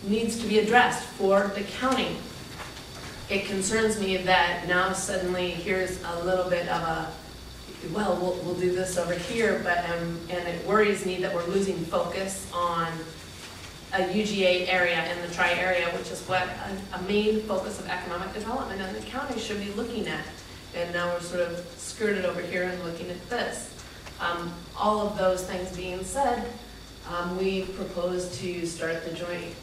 needs to be addressed for the county. It concerns me that now suddenly here's a little bit of a, well, we'll do this over here, but and it worries me that we're losing focus on a UGA area and the tri-area, which is what a main focus of economic development in the county should be looking at. And now we're sort of skirted over here and looking at this. All of those things being said, we propose to start up the joint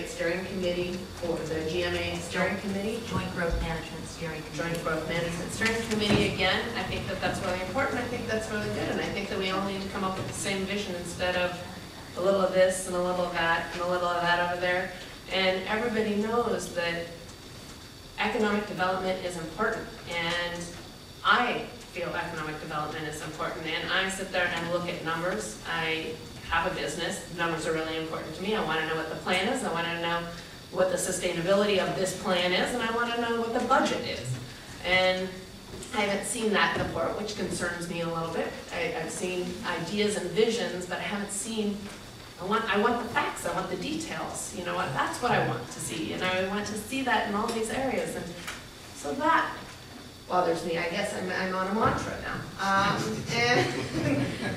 steering committee for the GMA steering committee. Joint Growth Management Steering Committee. Joint Growth Management Steering Committee again. I think that that's really important. I think that's really good. And I think that we all need to come up with the same vision instead of a little of this and a little of that and a little of that over there. And everybody knows that economic development is important. And I feel economic development is important. And I sit there and look at numbers. I have a business. Numbers are really important to me. I want to know what the plan is. I want to know what the sustainability of this plan is. And I want to know what the budget is. And I haven't seen that before, which concerns me a little bit. I've seen ideas and visions, but I haven't seen, I want the facts, I want the details. You know what, that's what I want to see. And I want to see that in all these areas. And so that bothers me. I guess I'm on a mantra now.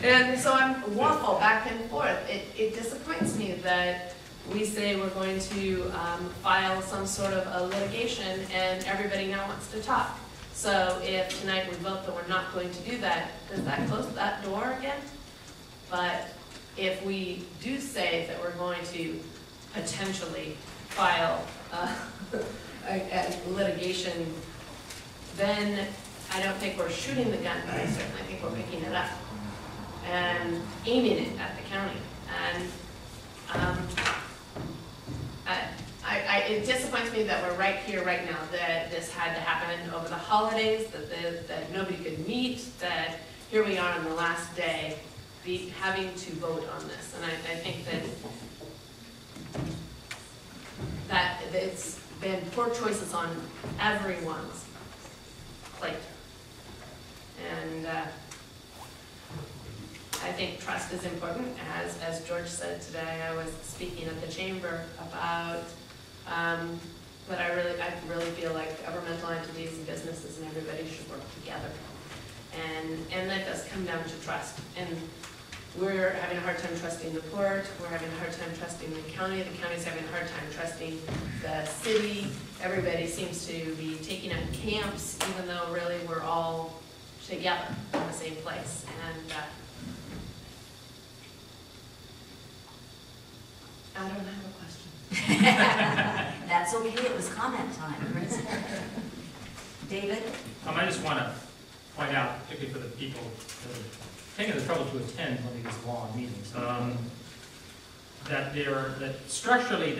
And so I'm waffle back and forth. It disappoints me that we say we're going to file some sort of a litigation and everybody now wants to talk. So if tonight we vote that we're not going to do that, does that close that door again? But if we do say that we're going to potentially file a litigation, then I don't think we're shooting the gun, but I certainly think we're picking it up and aiming it at the county. And it disappoints me that we're right here, right now, that this had to happen over the holidays, that nobody could meet, that here we are on the last day having to vote on this. And I think that it's been poor choices on everyone's plate. And I think trust is important. As George said today, I was speaking at the chamber about but I really feel like governmental entities and businesses and everybody should work together. And that does come down to trust. And we're having a hard time trusting the port, we're having a hard time trusting the county's having a hard time trusting the city. Everybody seems to be taking up camps, even though really we're all together in the same place. And I don't have a question. That's okay, it was comment time, Chris. David? I just want to point out, particularly for the people that are taking the trouble to attend one of these long meetings, that structurally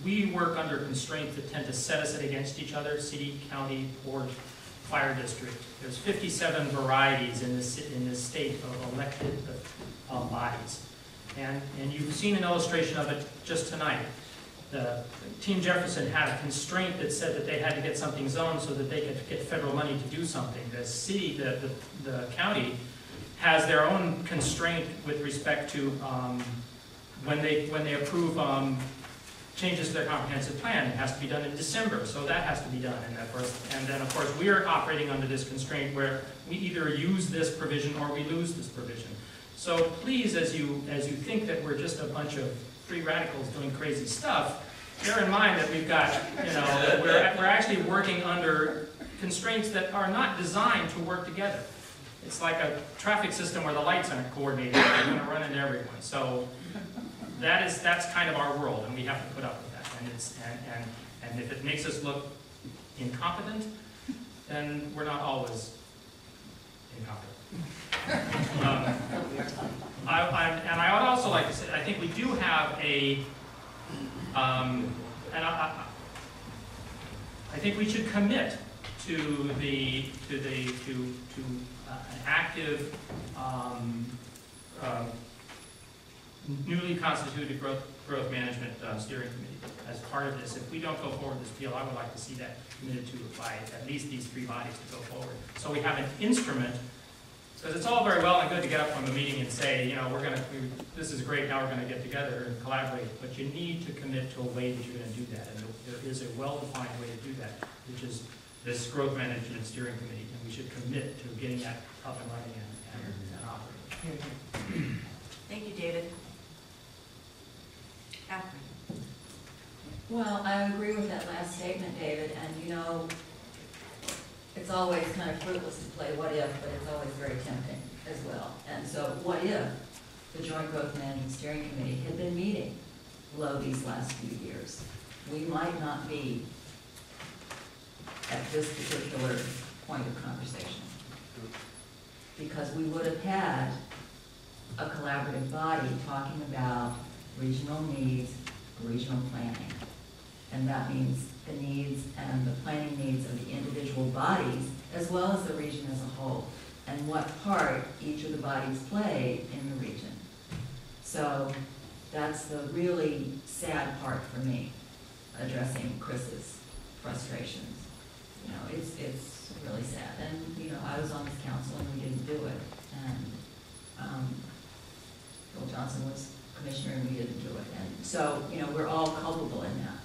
we work under constraints that tend to set us against each other: city, county, port, fire district. There's 57 varieties in this state of elected bodies. And you've seen an illustration of it just tonight. Team Jefferson had a constraint that said that they had to get something zoned so that they could get federal money to do something. The city, the county, has their own constraint with respect to when they approve changes to their comprehensive plan. It has to be done in December, so that has to be done in that first. And then, of course, we are operating under this constraint where we either use this provision or we lose this provision. So please, as you think that we're just a bunch of free radicals doing crazy stuff, bear in mind that we've got, that we're actually working under constraints that are not designed to work together. It's like a traffic system where the lights aren't coordinated. They're going to run into everyone. So that's kind of our world, and we have to put up with that. And if it makes us look incompetent, then we're not always incompetent. And I would also like to say, I think we do have I think we should commit to an active, newly constituted growth management steering committee as part of this. If we don't go forward with this deal, I would like to see that committed to by at least these three bodies to go forward. So we have an instrument Because it's all very well and good to get up from a meeting and say, this is great, now we're gonna get together and collaborate, but you need to commit to a way that you're gonna do that, and there is a well-defined way to do that, which is this growth management steering committee, and we should commit to getting that up and running and operating. Thank you, David. Catherine? Well, I agree with that last statement, David, and it's always kind of fruitless to play what if, but it's always very tempting as well. And so what if the Joint Growth Management Steering Committee had been meeting low these last few years? We might not be at this particular point of conversation, because we would have had a collaborative body talking about regional needs, regional planning. And that means the needs and the planning needs of the individual bodies, as well as the region as a whole, and what part each of the bodies play in the region. So that's the really sad part for me, addressing Chris's frustrations. It's really sad. And, I was on this council and we didn't do it. And Bill Johnson was commissioner and we didn't do it. And so, we're all culpable in that.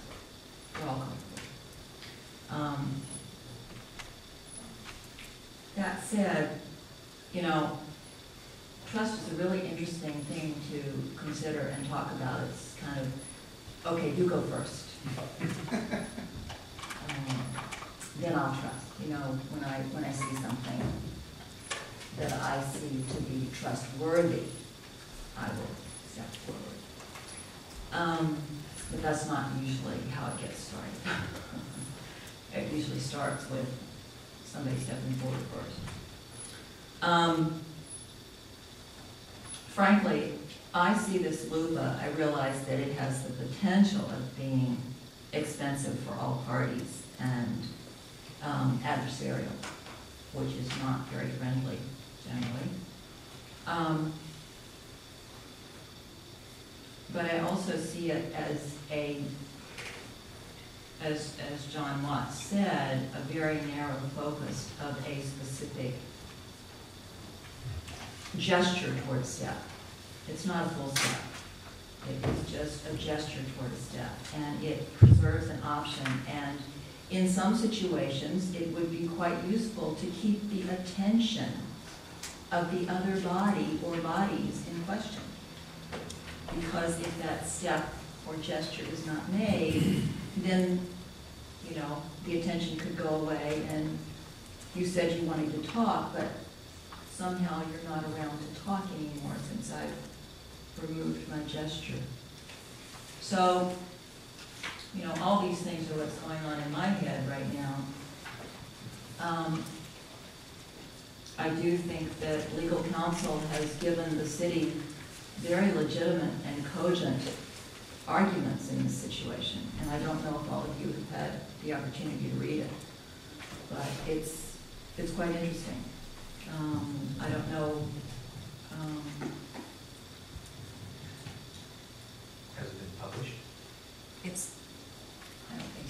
We're all culpable. That said, trust is a really interesting thing to consider and talk about. It's kind of, okay, you go first. Then I'll trust. When I see something that I see to be trustworthy, I will step forward. But that's not usually how it gets started. It usually starts with somebody stepping forward first. Frankly, I see this LUPA, I realize that it has the potential of being expensive for all parties and adversarial, which is not very friendly generally. But I also see it as as John Watts said, a very narrow focus of a specific gesture towards step. It's not a full step. It is just a gesture toward a step, and it preserves an option. And in some situations, it would be quite useful to keep the attention of the other body or bodies in question. Because if that step or gesture is not made, then, the attention could go away, and you said you wanted to talk, but somehow you're not around to talk anymore since I've removed my gesture. So, all these things are what's going on in my head right now. I do think that legal counsel has given the city very legitimate and cogent arguments in this situation, and I don't know if all of you have had the opportunity to read it, but it's quite interesting. I don't know. Has it been published?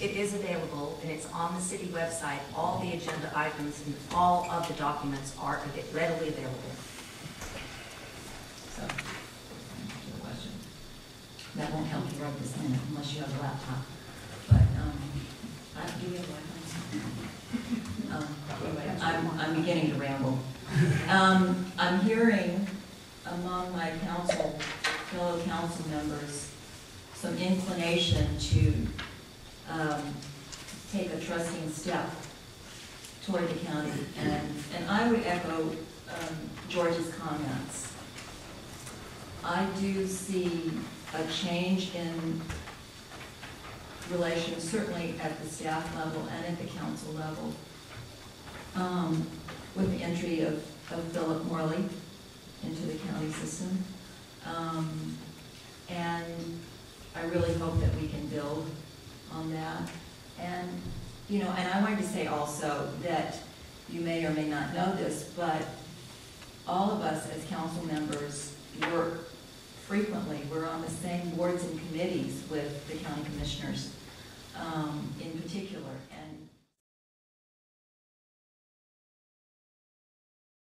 It is available, and it's on the city website. All the agenda items and all of the documents are readily available. So, answer the question. That won't help you write this in unless you have a laptop. But do you have Wi-Fi? Anyway, I'm beginning to ramble. I'm hearing among my fellow council members, some inclination to take a trusting step toward the county, and I would echo George's comments. I do see a change in relations, certainly at the staff level and at the council level, with the entry of Philip Morley into the county system. And I really hope that we can build on that. And, and I wanted to say also that you may or may not know this, but all of us as council members work frequently. We're on the same boards and committees with the county commissioners. In particular,